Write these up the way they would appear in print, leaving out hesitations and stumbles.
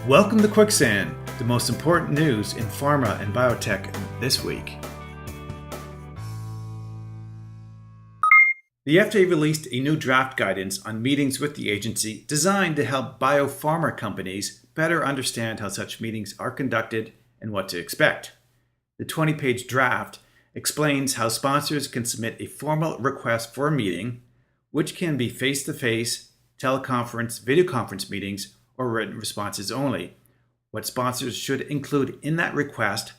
Welcome to Quicksand, the most important news in pharma and biotech this week. The FDA released a new draft guidance on meetings with the agency designed to help biopharma companies better understand how such meetings are conducted and what to expect. The 20-page draft explains how sponsors can submit a formal request for a meeting, which can be face-to-face, teleconference, video conference meetings, or written responses only, what sponsors should include in that request,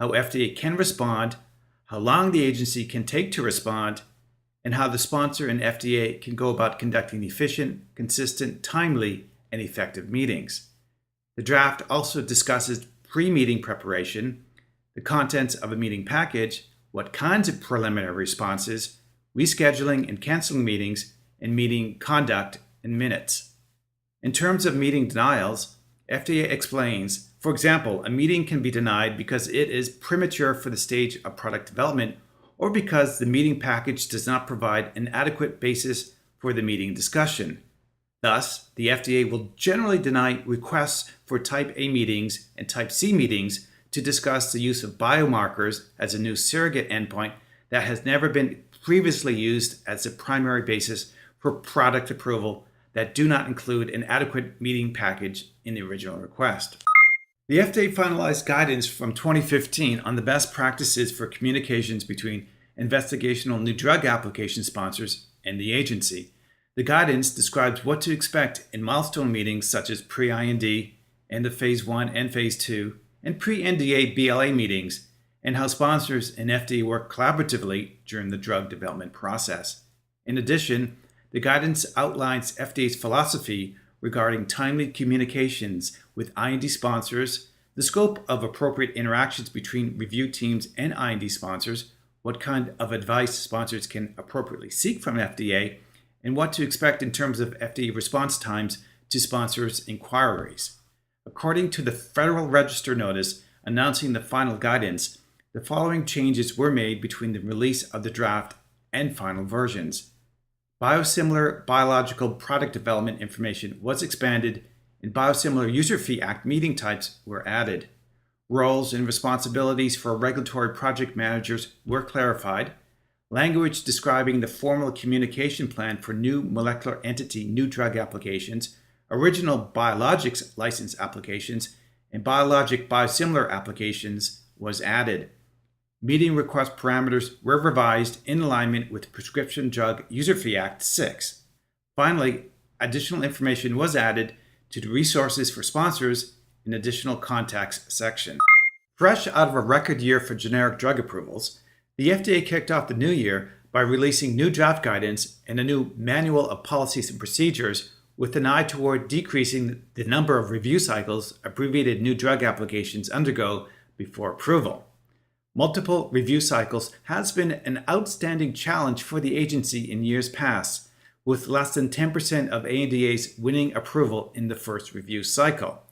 how FDA can respond, how long the agency can take to respond, and how the sponsor and FDA can go about conducting efficient, consistent, timely, and effective meetings. The draft also discusses pre-meeting preparation, the contents of a meeting package, what kinds of preliminary responses, rescheduling and canceling meetings, and meeting conduct and minutes. In terms of meeting denials, FDA explains, for example, a meeting can be denied because it is premature for the stage of product development or because the meeting package does not provide an adequate basis for the meeting discussion. Thus, the FDA will generally deny requests for Type A meetings and Type C meetings to discuss the use of biomarkers as a new surrogate endpoint that has never been previously used as the primary basis for product approval that do not include an adequate meeting package in the original request. The FDA finalized guidance from 2015 on the best practices for communications between investigational new drug application sponsors and the agency. The guidance describes what to expect in milestone meetings such as pre-IND, end of Phase 1 and Phase 2, and pre-NDA BLA meetings, and how sponsors and FDA work collaboratively during the drug development process. In addition, the guidance outlines FDA's philosophy regarding timely communications with IND sponsors, the scope of appropriate interactions between review teams and IND sponsors, what kind of advice sponsors can appropriately seek from FDA, and what to expect in terms of FDA response times to sponsors' inquiries. According to the Federal Register notice announcing the final guidance, the following changes were made between the release of the draft and final versions. Biosimilar biological product development information was expanded, and Biosimilar User Fee Act meeting types were added. Roles and responsibilities for regulatory project managers were clarified. Language describing the formal communication plan for new molecular entity new drug applications, original biologics license applications, and biologic biosimilar applications was added. Meeting request parameters were revised in alignment with Prescription Drug User Fee Act 6. Finally, additional information was added to the resources for sponsors in additional contacts section. Fresh out of a record year for generic drug approvals, the FDA kicked off the new year by releasing new draft guidance and a new manual of policies and procedures with an eye toward decreasing the number of review cycles abbreviated new drug applications undergo before approval. Multiple review cycles has been an outstanding challenge for the agency in years past, with less than 10% of ANDAs winning approval in the first review cycle.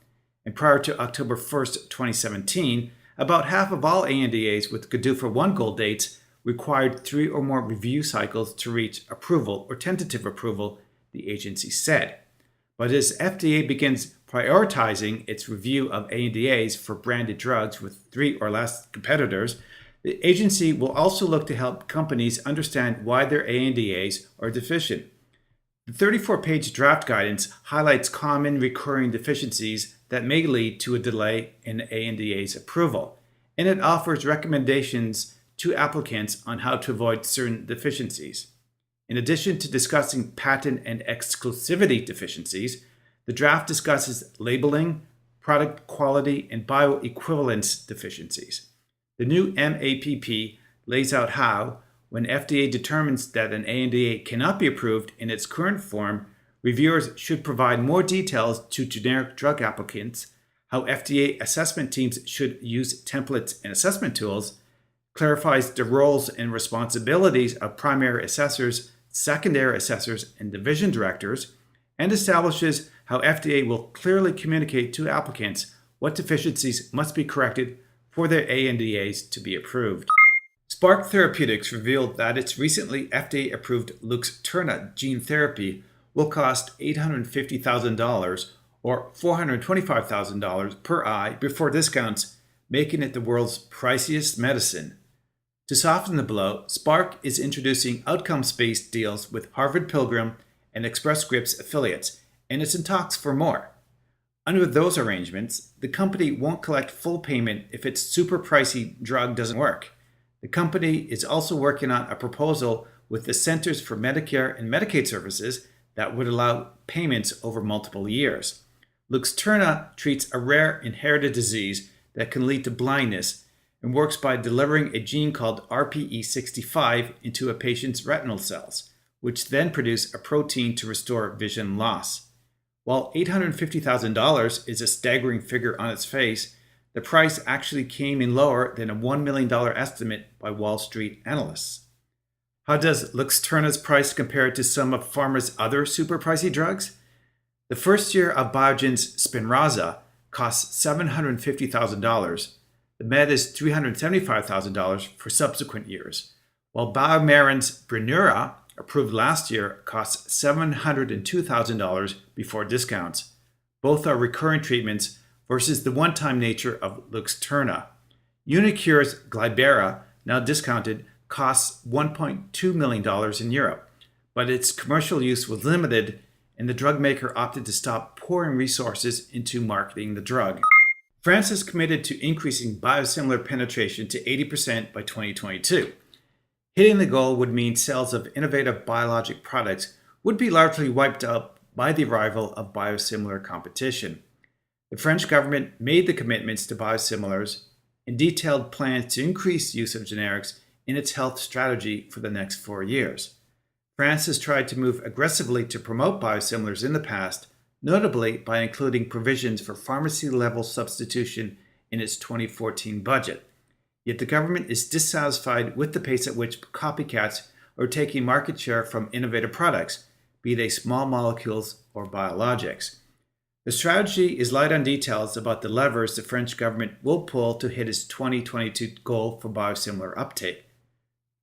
And prior to October 1st, 2017, about half of all ANDAs with GDUFA 1 goal dates required 3 or more review cycles to reach approval or tentative approval, the agency said. But as FDA begins prioritizing its review of ANDAs for branded drugs with 3 or less competitors, the agency will also look to help companies understand why their ANDAs are deficient. The 34-page draft guidance highlights common recurring deficiencies that may lead to a delay in ANDA's approval, and it offers recommendations to applicants on how to avoid certain deficiencies. In addition to discussing patent and exclusivity deficiencies, the draft discusses labeling, product quality, and bioequivalence deficiencies. The new MAPP lays out how, when FDA determines that an ANDA cannot be approved in its current form, reviewers should provide more details to generic drug applicants, how FDA assessment teams should use templates and assessment tools, clarifies the roles and responsibilities of primary assessors, secondary assessors, and division directors, and establishes how FDA will clearly communicate to applicants what deficiencies must be corrected for their ANDAs to be approved. Spark Therapeutics revealed that its recently FDA-approved Luxturna gene therapy will cost $850,000 or $425,000 per eye before discounts, making it the world's priciest medicine. To soften the blow, Spark is introducing outcomes-based deals with Harvard Pilgrim and Express Scripts affiliates, and it's in talks for more. Under those arrangements, the company won't collect full payment if its super pricey drug doesn't work. The company is also working on a proposal with the Centers for Medicare and Medicaid Services that would allow payments over multiple years. Luxturna treats a rare inherited disease that can lead to blindness and works by delivering a gene called RPE65 into a patient's retinal cells, which then produce a protein to restore vision loss. While $850,000 is a staggering figure on its face, the price actually came in lower than a $1 million estimate by Wall Street analysts. How does Luxturna's price compare to some of pharma's other super pricey drugs? The first year of Biogen's Spinraza costs $750,000. The med is $375,000 for subsequent years, while BioMarin's Brineura, approved last year, costs $702,000 before discounts. Both are recurrent treatments versus the one-time nature of Luxturna. Unicure's Glybera, now discounted, costs $1.2 million in Europe, but its commercial use was limited and the drug maker opted to stop pouring resources into marketing the drug. France is committed to increasing biosimilar penetration to 80% by 2022. Hitting the goal would mean sales of innovative biologic products would be largely wiped out by the arrival of biosimilar competition. The French government made the commitments to biosimilars and detailed plans to increase use of generics in its health strategy for the next 4 years. France has tried to move aggressively to promote biosimilars in the past, notably by including provisions for pharmacy-level substitution in its 2014 budget. Yet the government is dissatisfied with the pace at which copycats are taking market share from innovative products, be they small molecules or biologics. The strategy is light on details about the levers the French government will pull to hit its 2022 goal for biosimilar uptake.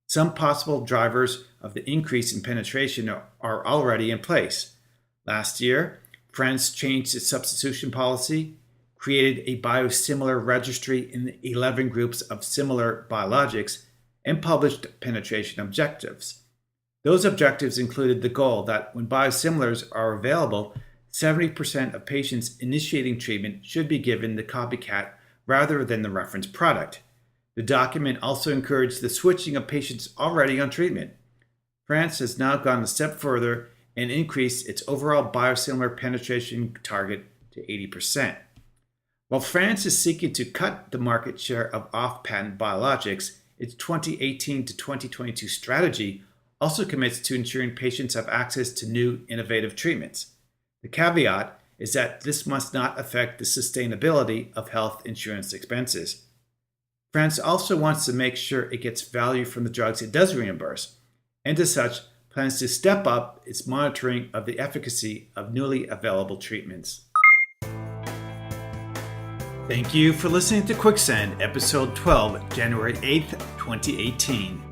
Some possible drivers of the increase in penetration are already in place. Last year, France changed its substitution policy, created a biosimilar registry in 11 groups of similar biologics, and published penetration objectives. Those objectives included the goal that when biosimilars are available, 70% of patients initiating treatment should be given the copycat rather than the reference product. The document also encouraged the switching of patients already on treatment. France has now gone a step further and increased its overall biosimilar penetration target to 80%. While France is seeking to cut the market share of off-patent biologics, its 2018 to 2022 strategy also commits to ensuring patients have access to new innovative treatments. The caveat is that this must not affect the sustainability of health insurance expenses. France also wants to make sure it gets value from the drugs it does reimburse, and as such, plans to step up its monitoring of the efficacy of newly available treatments. Thank you for listening to Quicksand, episode 12, January 8th, 2018.